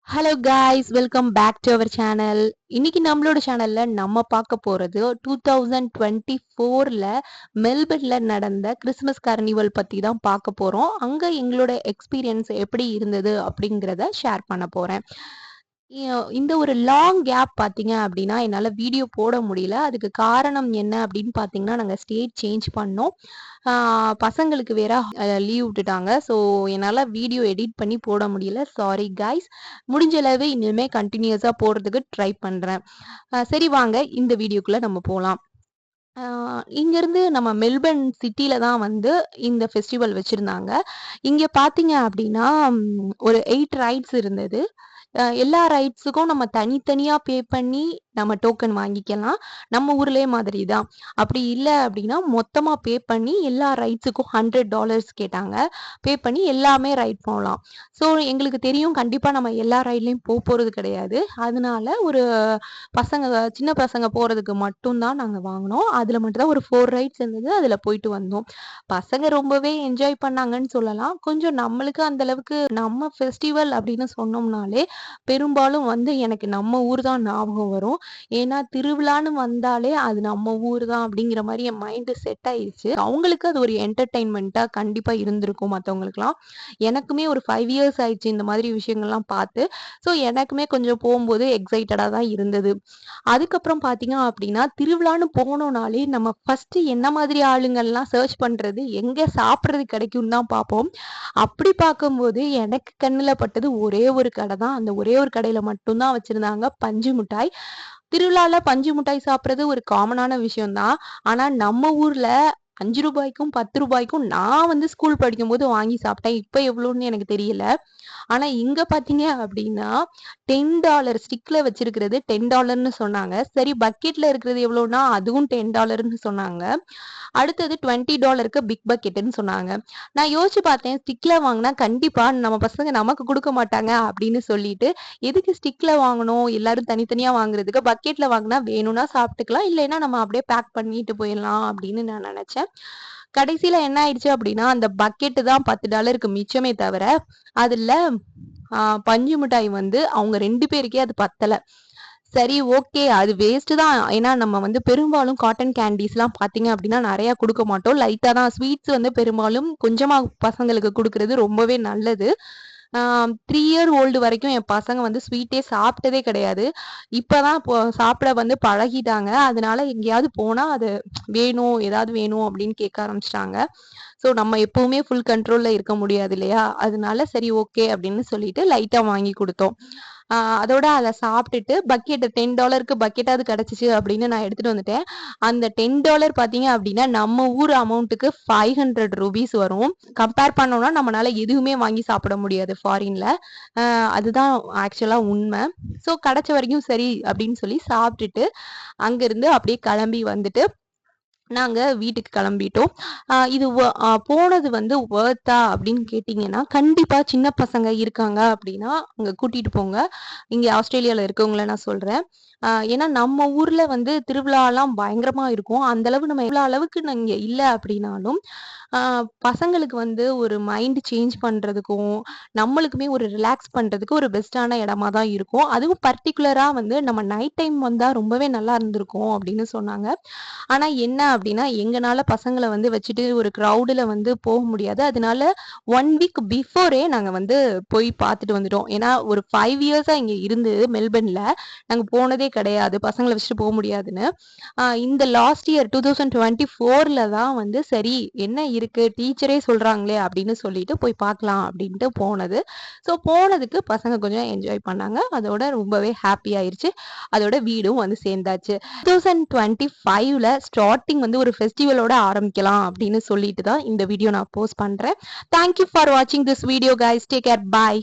Hello guys, welcome back to our channel. இன்னைக்கு நம்மளோட சேனல்ல நம்ம பார்க்க போறது 2024ல மெல்பர்ன்ல நடந்த கிறிஸ்மஸ் கார்னிவல் பத்தி தான் பார்க்க போறோம். அங்க எங்களோட எக்ஸ்பீரியன்ஸ் எப்படி இருந்தது அப்படிங்கிறத ஷேர் பண்ண போறேன். இந்த ஒரு லாங் கேப் பார்த்தீங்க அப்படின்னா என்னால் வீடியோ போட முடியல. அதுக்கு காரணம் என்ன அப்படின்னு பார்த்தீங்கன்னா, நாங்கள் ஸ்டேட் சேஞ்ச் பண்ணோம். பசங்களுக்கு வேற லீவ் விட்டுட்டாங்க. ஸோ என்னால் வீடியோ எடிட் பண்ணி போட முடியல. Sorry guys. முடிஞ்ச அளவு இனிமேல் கண்டினியூஸாக போடுறதுக்கு ட்ரை பண்ணுறேன். சரி, வாங்க இந்த வீடியோக்குள்ளே நம்ம போகலாம். இங்கேருந்து நம்ம மெல்பர்ன் சிட்டியில தான் வந்து இந்த ஃபெஸ்டிவல் வச்சுருந்தாங்க. இங்கே பார்த்தீங்க அப்படின்னா ஒரு 8 ரைட்ஸ் இருந்தது. எல்லா ரைட்ஸுக்கும் நம்ம தனித்தனியா பே பண்ணி நம்ம டோக்கன் வாங்கிக்கலாம். நம்ம ஊர்லயே மாதிரி தான். அப்படி இல்ல அப்படின்னா மொத்தமா பே பண்ணி எல்லா ரைட்ஸுக்கும் $100 கேட்டாங்க. பே பண்ணி எல்லாமே ரைட் போகலாம். ஸோ எங்களுக்கு தெரியும் கண்டிப்பா நம்ம எல்லா ரைட்லயும் போறது கிடையாது. அதனால ஒரு சின்ன பசங்க போறதுக்கு மட்டும் தான் நாங்க வாங்குனோம். அதுல மட்டும் தான் ஒரு 4 ரைட்ஸ் இருந்தது. அதுல போயிட்டு வந்தோம். பசங்க ரொம்பவே என்ஜாய் பண்ணாங்கன்னு சொல்லலாம். கொஞ்சம் நம்மளுக்கு அந்த அளவுக்கு நம்ம ஃபெஸ்டிவல் அப்படின்னு சொன்னோம்னாலே பெரும்பாலும் வந்து எனக்கு நம்ம ஊர் தான் ஞாபகம் வரும். ஏன்னா திருவிழான்னு வந்தாலே அது நம்ம ஊர் தான் அப்படிங்கிற மாதிரி என் மைண்டு செட் ஆயிடுச்சு. அவங்களுக்கு அது ஒரு என்டர்டைன்மெண்ட்டா கண்டிப்பா இருந்திருக்கும் மற்றவங்களுக்குலாம். எனக்குமே ஒரு 5 இயர்ஸ் ஆயிடுச்சு இந்த மாதிரி விஷயங்கள்லாம் பார்த்து. ஸோ எனக்குமே கொஞ்சம் போகும்போது எக்ஸைட்டடாக தான் இருந்தது. அதுக்கப்புறம் பார்த்தீங்க அப்படின்னா திருவிழான்னு போனோம்னாலே நம்ம ஃபர்ஸ்ட் என்ன மாதிரி ஆளுங்கள்லாம் சர்ச் பண்றது எங்க சாப்பிட்றது கிடைக்கும்னு தான் பார்ப்போம். அப்படி பார்க்கும்போது எனக்கு கண்ணில் பட்டது ஒரே ஒரு கடை தான். அந்த ஒரே ஒரு கடையில மட்டும்தான் வச்சிருந்தாங்க பஞ்சு மிட்டாய். திருவிழால பஞ்சு மிட்டாய் சாப்பிட்றது ஒரு காமனான விஷயம் தான். ஆனா நம்ம ஊர்ல ₹5க்கும் ₹10க்கும் நான் வந்து ஸ்கூல் படிக்கும்போது வாங்கி சாப்பிட்டேன். இப்ப எவ்வளோன்னு எனக்கு தெரியல. ஆனா இங்க பார்த்தீங்க அப்படின்னா $10 ஸ்டிக்ல வச்சிருக்கிறது $10ன்னு சொன்னாங்க. சரி, பக்கெட்ல இருக்கிறது எவ்வளோன்னா அதுவும் $10ன்னு சொன்னாங்க. அடுத்தது $20க்கு பிக் பக்கெட்டுன்னு சொன்னாங்க. நான் யோசிச்சு பார்த்தேன், ஸ்டிக்ல வாங்கினா கண்டிப்பா நம்ம பசங்க நமக்கு கொடுக்க மாட்டாங்க அப்படின்னு சொல்லிட்டு, எதுக்கு ஸ்டிக்ல வாங்கணும்? எல்லாரும் தனித்தனியா வாங்குறதுக்கு பக்கெட்ல வாங்கினா வேணும்னா சாப்பிட்டுக்கலாம். இல்லைன்னா நம்ம அப்படியே பேக் பண்ணிட்டு போயிடலாம் அப்படின்னு நான் நினைச்சேன். கடைசியில என்ன ஆயிடுச்சு அப்படின்னா, அந்த பக்கெட்டு தான் $10க்கு மிச்சமே தவிர, அதுல பஞ்சு மிட்டாய் வந்து அவங்க 2 பேருக்கே அது பத்தல. சரி, ஓகே. அது வேஸ்ட் தான். ஏன்னா நம்ம வந்து பெரும்பாலும் காட்டன் கேண்டீஸ்லாம் பார்த்தீங்க அப்படின்னா நெறையா குடுக்க மாட்டோம். லைட்டா தான் ஸ்வீட்ஸ் வந்து பெரும்பாலும் கொஞ்சமா பசங்களுக்கு குடுக்குறது ரொம்பவே நல்லது. 3 இயர் ஓல்டு வரைக்கும் என் பசங்க வந்து ஸ்வீட்டே சாப்பிட்டதே கிடையாது. இப்பதான் சாப்பிட வந்து பழகிட்டாங்க. அதனால எங்கேயாவது போனா அது வேணும், ஏதாவது வேணும் அப்படின்னு கேட்க ஆரம்பிச்சுட்டாங்க. ஸோ நம்ம எப்பவுமே ஃபுல் கண்ட்ரோல்ல இருக்க முடியாது இல்லையா? அதனால சரி, ஓகே அப்படின்னு சொல்லிட்டு லைட்டா வாங்கி குடுத்தோம். அதோட அத சாப்பிட்டுட்டு பக்கெட் $10க்கு பக்கெட்டாவது கிடைச்சுச்சு அப்படின்னு நான் எடுத்துட்டு வந்துட்டேன். அந்த $10 பார்த்தீங்க அப்படின்னா நம்ம ஊர் அமௌண்ட்டுக்கு ₹500 வரும். கம்பேர் பண்ணோம்னா நம்மளால எதுவுமே வாங்கி சாப்பிட முடியாது ஃபாரின்ல. அதுதான் ஆக்சுவலா உண்மை. ஸோ கிடைச்ச வரைக்கும் சரி அப்படின்னு சொல்லி சாப்பிட்டுட்டு அங்கிருந்து அப்படியே கிளம்பி வந்துட்டு நாங்க வீட்டுக்கு கிளம்பிட்டோம். இது போனது வந்து வொர்த்தா அப்படின்னு கேட்டீங்கன்னா, கண்டிப்பா சின்ன பசங்க இருக்காங்க அப்படின்னா, அங்க கூட்டிட்டு போங்க. இங்க ஆஸ்திரேலியால இருக்கவங்கள நான் சொல்றேன். ஏன்னா நம்ம ஊர்ல வந்து திருவிழாலாம் பயங்கரமா இருக்கும். அந்த அளவு நம்ம எவ்வளோ அளவுக்கு இங்க இல்ல அப்படின்னாலும், ஆ பசங்களுக்கு வந்து ஒரு மைண்ட் சேஞ்ச் பண்றதுக்கும், நம்மளுக்குமே ஒரு ரிலாக்ஸ் பண்றதுக்கு ஒரு பெஸ்ட்டான இடமா தான் இருக்கும். அதுவும் பர்ட்டிகுலரா வந்து நம்ம நைட் டைம் வந்தா ரொம்பவே நல்லா இருந்திருக்கும் அப்படின்னு சொன்னாங்க. ஆனா என்ன அப்படின்னா, எங்கனால பசங்கள வந்து வச்சுட்டு ஒரு கிரவுடுல வந்து போக முடியாது. அதனால 1 வீக் பிஃபோரே நாங்க வந்து போய் பார்த்துட்டு வந்துட்டோம். ஏன்னா ஒரு 5 இயர்ஸா இங்க இருந்து மெல்பர்ன்ல நாங்க போனதே கிடையாது. பசங்கள வச்சுட்டு போ முடியாதுன்னு. இந்த லாஸ்ட் இயர் 2024ல தான் வந்து சரி என்ன இருக்கு டீச்சரே சொல்றாங்களே அப்படின்னு சொல்லிட்டு போய் பார்க்கலாம் அப்படின்ட்டு போனது. ஸோ போனதுக்கு பசங்க கொஞ்சம் என்ஜாய் பண்ணாங்க. அதோட ரொம்பவே ஹாப்பி ஆயிருச்சு. அதோட வீடும் வந்து சேர்ந்தாச்சு. 2025ல ஸ்டார்ட்டிங் வந்து ஒரு ஃபெஸ்டிவலோட ஆரம்பிக்கலாம் அப்படின்னு சொல்லிட்டு தான் இந்த வீடியோ நான் போஸ்ட் பண்றேன். தேங்க் யூ ஃபார் வாட்சிங் this video guys. Take care. Bye.